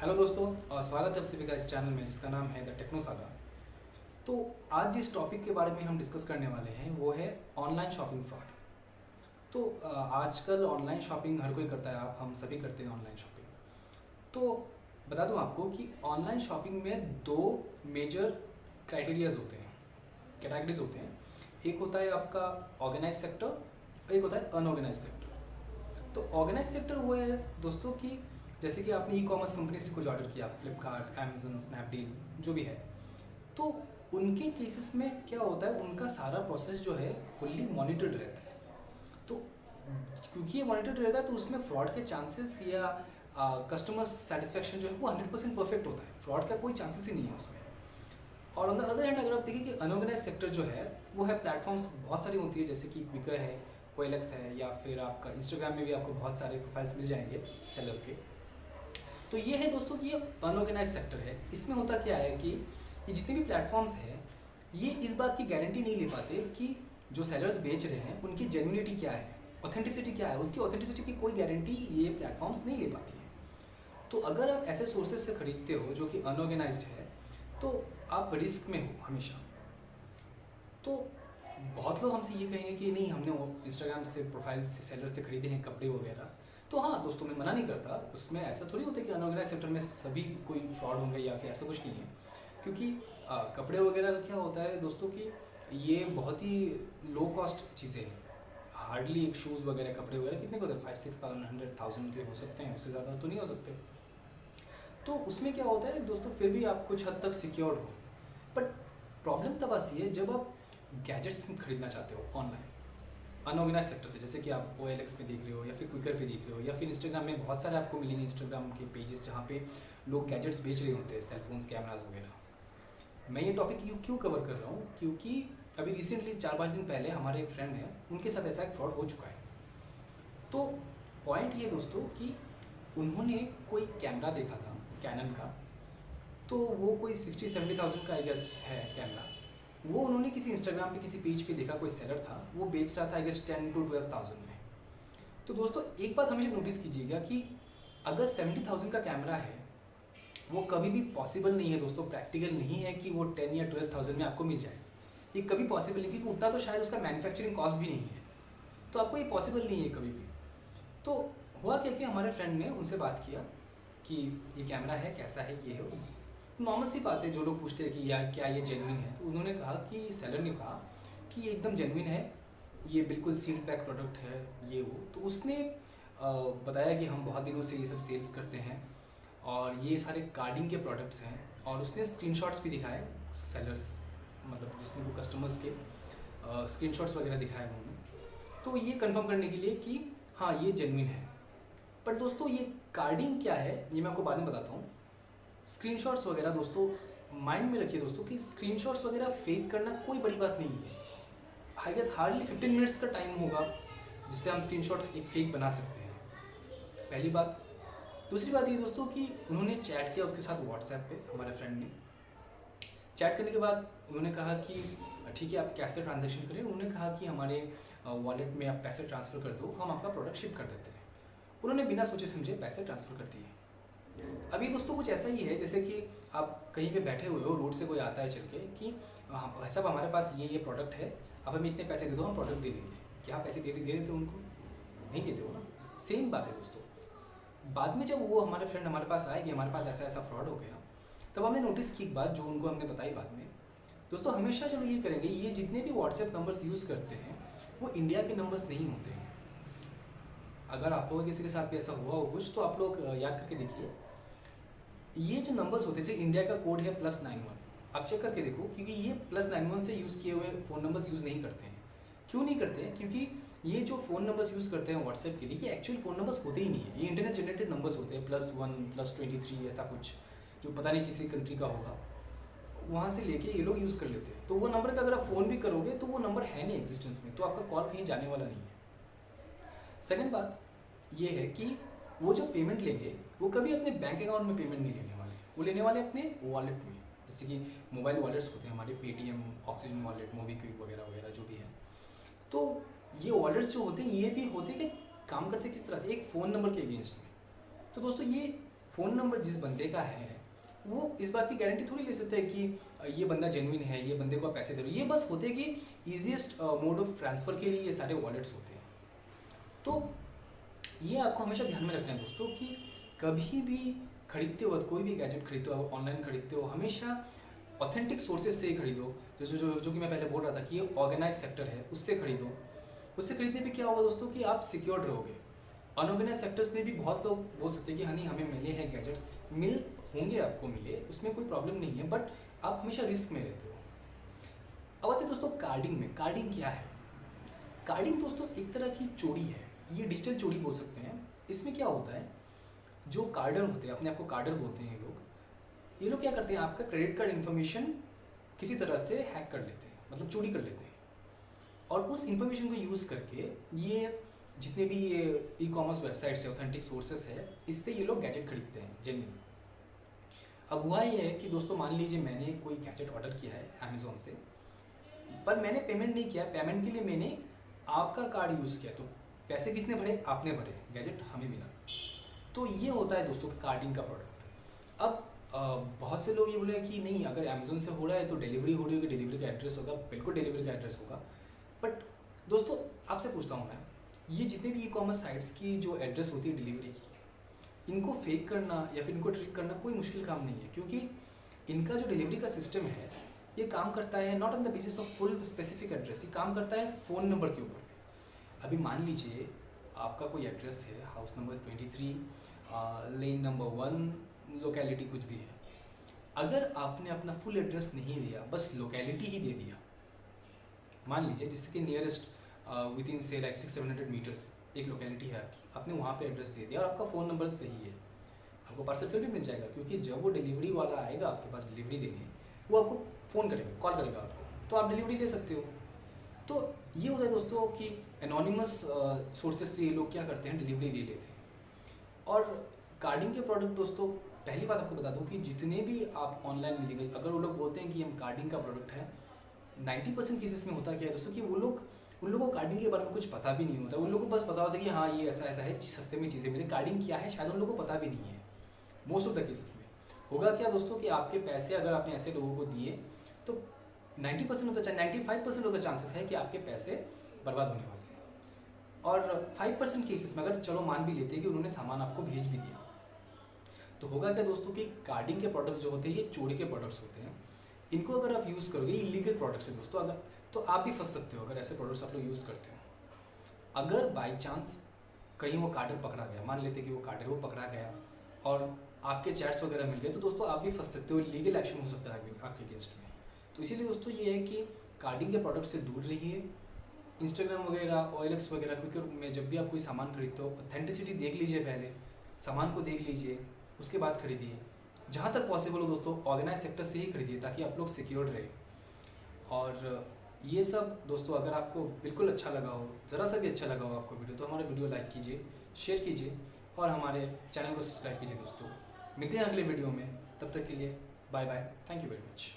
Hello दोस्तों और स्वागत है आप सभी का इस चैनल में जिसका नाम है द टेक्नो सागा। तो आज जिस टॉपिक के बारे में हम डिस्कस करने वाले हैं वो है ऑनलाइन शॉपिंग फ्रॉड। तो आजकल ऑनलाइन शॉपिंग हर कोई करता है, आप हम सभी करते हैं ऑनलाइन शॉपिंग। तो बता दूं आपको कि ऑनलाइन शॉपिंग में दो मेजर क्राइटेरियाज होते हैं, कैटेगरीज होते हैं। एक होता है आपका ऑर्गेनाइज सेक्टर, एक होता है अनऑर्गेनाइज सेक्टर। तो ऑर्गेनाइज सेक्टर वो है दोस्तों कि जैसे कि आपने ई कॉमर्स कंपनी से कुछ ऑर्डर किया, फ्लिपकार्ट, अमेजन, स्नैपडील, जो भी है, तो उनके केसेस में क्या होता है, उनका सारा प्रोसेस जो है फुल्ली मॉनिटर्ड रहता है। तो क्योंकि ये मॉनिटर्ड रहता है तो उसमें फ्रॉड के चांसेस या कस्टमर सेटिस्फेक्शन जो है वो 100% परफेक्ट होता है, फ्रॉड का कोई चांसेस ही नहीं है उसमें। और ऑन द अदर हैंड अगर आप देखिए कि अनऑर्गेनाइज सेक्टर जो है वो है, प्लेटफॉर्म्स बहुत सारी होती है, जैसे कि क्विकर है, OLX है, या फिर आपका इंस्टाग्राम में भी आपको बहुत सारे प्रोफाइल्स मिल जाएंगे सेलर्स के। तो ये है दोस्तों कि ये अनऑर्गेनाइज सेक्टर है। इसमें होता क्या है कि ये जितने भी प्लेटफॉर्म्स हैं ये इस बात की गारंटी नहीं ले पाते कि जो सेलर्स बेच रहे हैं उनकी जेन्युइनिटी क्या है, ऑथेंटिसिटी क्या है, उनकी ऑथेंटिसिटी की कोई गारंटी ये प्लेटफॉर्म्स नहीं ले पाती हैं। तो अगर आप ऐसे सोर्सेज से खरीदते हो जो कि अनऑर्गेनाइज्ड है तो आप रिस्क में हो हमेशा। तो बहुत लोग हमसे ये कहेंगे कि नहीं, हमने इंस्टाग्राम से प्रोफाइल से सेलर से खरीदे हैं कपड़े वगैरह। तो हाँ दोस्तों, मैं मना नहीं करता, उसमें ऐसा थोड़ी होता है कि अनऑर्गेनाइज सेक्टर में सभी कोई फ्रॉड होंगे या फिर ऐसा कुछ नहीं है। क्योंकि कपड़े वगैरह का क्या होता है दोस्तों कि ये बहुत ही लो कॉस्ट चीज़ें हैं। हार्डली एक शूज़ वगैरह, कपड़े वगैरह कितने को होते हैं, 5-6,000 100,000 के हो सकते हैं, उससे ज़्यादा तो नहीं हो सकते। तो उसमें क्या होता है दोस्तों, फिर भी आप कुछ हद तक सिक्योर्ड हो। बट प्रॉब्लम तब आती है जब आप गैजेट्स खरीदना चाहते हो ऑनलाइन अनऑर्गेनाइज सेक्टर से, जैसे कि आप OLX पे देख रहे हो या फिर क्विकर पे देख रहे हो या फिर इंस्टाग्राम में बहुत सारे आपको मिलेंगे इंस्टाग्राम के पेजेस जहाँ पे लोग गैजेट्स बेच रहे होते हैं, सेलफोन्स, कैमराज वगैरह। मैं ये टॉपिक क्यों कवर कर रहा हूँ, क्योंकि अभी रिसेंटली 4-5 दिन पहले हमारे एक फ्रेंड हैं, उनके साथ ऐसा एक फ्रॉड हो चुका है। तो पॉइंट ये दोस्तों कि उन्होंने कोई कैमरा देखा था कैनन का, तो वो कोई 60-70,000 का आई गेस है कैमरा। वो उन्होंने किसी इंस्टाग्राम पे किसी पेज पे देखा, कोई सेलर था वो बेच रहा था आई गेस 10 to 12,000 में। तो दोस्तों एक बात हमेशा नोटिस कीजिएगा कि अगर 70,000 का कैमरा है वो कभी भी पॉसिबल नहीं है दोस्तों, प्रैक्टिकल नहीं है कि वो 10 या 12,000 में आपको मिल जाए। ये कभी पॉसिबल नहीं, क्योंकि उतना तो शायद उसका मैन्युफैक्चरिंग कॉस्ट भी नहीं है, तो आपको ये पॉसिबल नहीं है कभी भी। तो हुआ क्या कि हमारे फ्रेंड ने उनसे बात किया कि ये कैमरा है, कैसा है, ये है वो। नॉर्मल सी बात है, जो लोग पूछते हैं कि या क्या ये जेन्युइन है, तो उन्होंने कहा कि सेलर ने कहा कि ये एकदम जेन्युइन है, ये बिल्कुल सील पैक प्रोडक्ट है, ये वो। तो उसने बताया कि हम बहुत दिनों से ये सब सेल्स करते हैं और ये सारे कार्डिंग के प्रोडक्ट्स हैं, और उसने स्क्रीनशॉट्स भी दिखाए सेलर्स, मतलब जिसने वो कस्टमर्स के स्क्रीनशॉट्स वगैरह दिखाए उन्होंने, तो ये कंफर्म करने के लिए कि हाँ ये जेन्युइन है। पर दोस्तों ये कार्डिंग क्या है ये मैं आपको बाद में बताता हूँ। स्क्रीनशॉट्स वगैरह दोस्तों माइंड में रखिए दोस्तों कि स्क्रीनशॉट्स वगैरह फेक करना कोई बड़ी बात नहीं है। आई गेस हार्डली 15 मिनट्स का टाइम होगा जिससे हम स्क्रीनशॉट एक फेक बना सकते हैं, पहली बात। दूसरी बात ये दोस्तों कि उन्होंने चैट किया उसके साथ व्हाट्सएप पे, हमारे फ्रेंड ने चैट करने के बाद उन्होंने कहा कि ठीक है आप कैसे ट्रांजैक्शन करें। उन्होंने कहा कि हमारे वॉलेट में आप पैसे ट्रांसफ़र कर दो, हम आपका प्रोडक्ट शिप कर देते हैं। उन्होंने बिना सोचे समझे पैसे ट्रांसफ़र कर दिए। अभी दोस्तों कुछ ऐसा ही है जैसे कि आप कहीं पे बैठे हुए हो, रोड से कोई आता है चल के कि हाँ भाई साहब हमारे पास ये प्रोडक्ट है, अब हमें इतने पैसे दे दो, हम प्रोडक्ट दे देंगे। क्या आप पैसे दे देते हो उनको? नहीं देते हो ना। सेम बात है दोस्तों। बाद में जब वो हमारे फ्रेंड हमारे पास आए कि हमारे पास ऐसा ऐसा फ्रॉड हो गया, तब हमने नोटिस की एक बात जो उनको हमने बताई बाद में। दोस्तों हमेशा जो ये करेंगे, ये जितने भी व्हाट्सएप नंबर्स यूज़ करते हैं वो इंडिया के नंबर्स नहीं होते हैं। अगर आप लोगों किसी के साथ भी ऐसा हुआ हो कुछ, तो आप लोग याद करके देखिए, ये जो नंबर्स होते हैं, जैसे इंडिया का कोड है +91, आप चेक करके देखो, क्योंकि ये +91 से यूज़ किए हुए फ़ोन नंबर्स यूज़ नहीं करते हैं। क्यों नहीं करते हैं? क्योंकि ये जो फ़ोन नंबर्स यूज़ करते हैं व्हाट्सएप के लिए, ये एक्चुअल फ़ोन नंबर्स होते ही नहीं है, ये इंटरनेट जनरेटेड नंबर्स होते हैं, +1 +23 ऐसा कुछ, जो पता नहीं किसी कंट्री का होगा, वहाँ से लेके ये लोग यूज़ कर लेते हैं। तो वो नंबर पे अगर आप फ़ोन भी करोगे तो वो नंबर है नहीं एग्जिस्टेंस में, तो आपका कॉल कहीं जाने वाला नहीं है। सेकंड बात ये है कि वो जो पेमेंट लेंगे वो कभी अपने बैंक अकाउंट में पेमेंट नहीं लेने वाले, वो लेने वाले अपने वॉलेट में। जैसे कि मोबाइल वॉलेट्स होते हैं हमारे, पेटीएम, ऑक्सीजन वॉलेट, मोबीक्विक वगैरह वगैरह जो भी है। तो ये वॉलेट्स जो होते हैं ये भी होते हैं कि काम करते किस तरह से, एक फ़ोन नंबर के अगेंस्ट में। तो दोस्तों ये फ़ोन नंबर जिस बंदे का है वो इस बात की गारंटी थोड़ी ले सकता है कि ये बंदा जेन्युइन है, ये बंदे को आप पैसे दे रहे हो। ये बस होते हैं कि ईजिएस्ट मोड ऑफ ट्रांसफ़र के लिए ये सारे वॉलेट्स होते हैं। तो ये आपको हमेशा ध्यान में रखना है दोस्तों कि कभी भी खरीदते वक्त, कोई भी गैजेट खरीदते हो, ऑनलाइन खरीदते हो, हमेशा ऑथेंटिक सोर्सेज से ही खरीदो। जो कि मैं पहले बोल रहा था कि ये ऑर्गेनाइज सेक्टर है, उससे खरीदो। उससे खरीदने पे क्या होगा दोस्तों कि आप सिक्योर रहोगे। अनऑर्गेनाइज सेक्टर्स में भी बहुत लोग बोल सकते हैं कि हाँ नहीं हमें मिले हैं गैजेट्स, मिल होंगे, आपको मिले, उसमें कोई प्रॉब्लम नहीं है, बट आप हमेशा रिस्क में रहते हो। अब आते हैं दोस्तों कार्डिंग में। कार्डिंग क्या है? कार्डिंग दोस्तों एक तरह की चोरी है, ये डिजिटल चोरी बोल सकते हैं। इसमें क्या होता है, जो कार्डर होते हैं, अपने आप को कार्डर बोलते हैं ये लोग क्या करते हैं, आपका क्रेडिट कार्ड इन्फॉर्मेशन किसी तरह से हैक कर लेते हैं, मतलब चोरी कर लेते हैं। और उस इन्फॉर्मेशन को यूज़ करके ये जितने भी ये ई कॉमर्स वेबसाइट्स है, ऑथेंटिक सोर्सेस है, इससे ये लोग गैजेट खरीदते हैं जेन्युइन। अब हुआ ये है कि दोस्तों मान लीजिए मैंने कोई गैजेट ऑर्डर किया है अमेज़ोन से, पर मैंने पेमेंट नहीं किया। पेमेंट के लिए मैंने आपका कार्ड यूज़ किया, तो पैसे किसने भरे? आपने भरे, गैजेट हमें मिला। तो ये होता है दोस्तों कार्डिंग का प्रोडक्ट। अब बहुत से लोग ये बोले कि नहीं, अगर अमेज़ोन से हो रहा है तो डिलीवरी हो रही होगी, डिलीवरी का एड्रेस होगा। बिल्कुल डिलीवरी का एड्रेस होगा, बट दोस्तों आपसे पूछता हूँ मैं, ये जितने भी ई कॉमर्स साइट्स की जो एड्रेस होती है डिलीवरी की, इनको फेक करना या फिर इनको ट्रिक करना कोई मुश्किल काम नहीं है, क्योंकि इनका जो डिलीवरी का सिस्टम है ये काम करता है not on the basis of full specific address, ये काम करता है फ़ोन नंबर के ऊपर। अभी मान लीजिए आपका कोई एड्रेस है, house number 23, lane number 1, locality कुछ भी है। अगर आपने अपना फुल एड्रेस नहीं दिया, बस लोकेलिटी ही दे दिया, मान लीजिए जिसके नियरेस्ट विद इन से लाइक 600-700 मीटर्स एक लोकेलिटी है आपकी, आपने वहाँ पे एड्रेस दे दिया और आपका फ़ोन नंबर सही है, आपको पार्सल फिर भी मिल जाएगा। क्योंकि जब वो डिलीवरी वाला आएगा आपके पास डिलीवरी देने, वो आपको फ़ोन करेगा, कॉल करेगा आपको, तो आप डिलीवरी ले सकते हो। तो ये होता है दोस्तों कि एनोनिमस सोर्सेज से ये लोग क्या करते हैं, डिलीवरी ले लेते हैं। और कार्डिंग के प्रोडक्ट दोस्तों, पहली बात आपको बता दूं कि जितने भी आप ऑनलाइन मिलेंगे, अगर वो लोग बोलते हैं कि हम कार्डिंग का प्रोडक्ट है, 90% केसेस में होता क्या है दोस्तों कि उन लोगों को कार्डिंग के बारे में कुछ पता भी नहीं होता। उन लोगों को बस पता होता है कि हाँ ये ऐसा ऐसा है, सस्ते में चीज़ें मिले। कार्डिंग क्या है शायद उन लोगों को पता भी नहीं है। मोस्ट ऑफ द केसेस में होगा क्या दोस्तों कि आपके पैसे अगर आपने ऐसे लोगों को दिए तो 95% ऑफ द चांसेस है कि आपके पैसे बर्बाद होने वाले हैं। और 5% केसेस में अगर चलो मान भी लेते हैं कि उन्होंने सामान आपको भेज भी दिया, तो होगा क्या दोस्तों कि कार्डिंग के प्रोडक्ट्स जो होते हैं ये चोरी के प्रोडक्ट्स होते हैं। इनको अगर आप यूज़ करोगे, इलीगल प्रोडक्ट्स है दोस्तों, अगर तो आप भी फंस सकते हो अगर ऐसे प्रोडक्ट्स आप लोग यूज़ करते हो। अगर बाई चांस कहीं वो कार्डर पकड़ा गया, मान लेते कि वो कार्डर वो पकड़ा गया और आपके चैट्स वगैरह मिल गए, तो दोस्तों आप भी फंस सकते हो, लीगल एक्शन हो सकता है आपके अगेंस्ट में। तो इसीलिए दोस्तों ये है कि कार्डिंग के प्रोडक्ट से दूर रहिए। इंस्टाग्राम वगैरह, OLX वगैरह, क्योंकि में जब भी आप कोई सामान खरीदते हो ऑथेंटिसिटी देख लीजिए, पहले सामान को देख लीजिए, उसके बाद खरीदिए। जहाँ तक पॉसिबल हो दोस्तों ऑर्गेनाइज सेक्टर से ही खरीदिए, ताकि आप लोग सिक्योर रहे। और ये सब दोस्तों अगर आपको बिल्कुल अच्छा लगा हो, ज़रा सा भी अच्छा लगा हो आपको वीडियो, तो हमारा वीडियो लाइक कीजिए, शेयर कीजिए और हमारे चैनल को सब्सक्राइब कीजिए दोस्तों। मिलते हैं अगले वीडियो में, तब तक के लिए bye bye, thank you very much.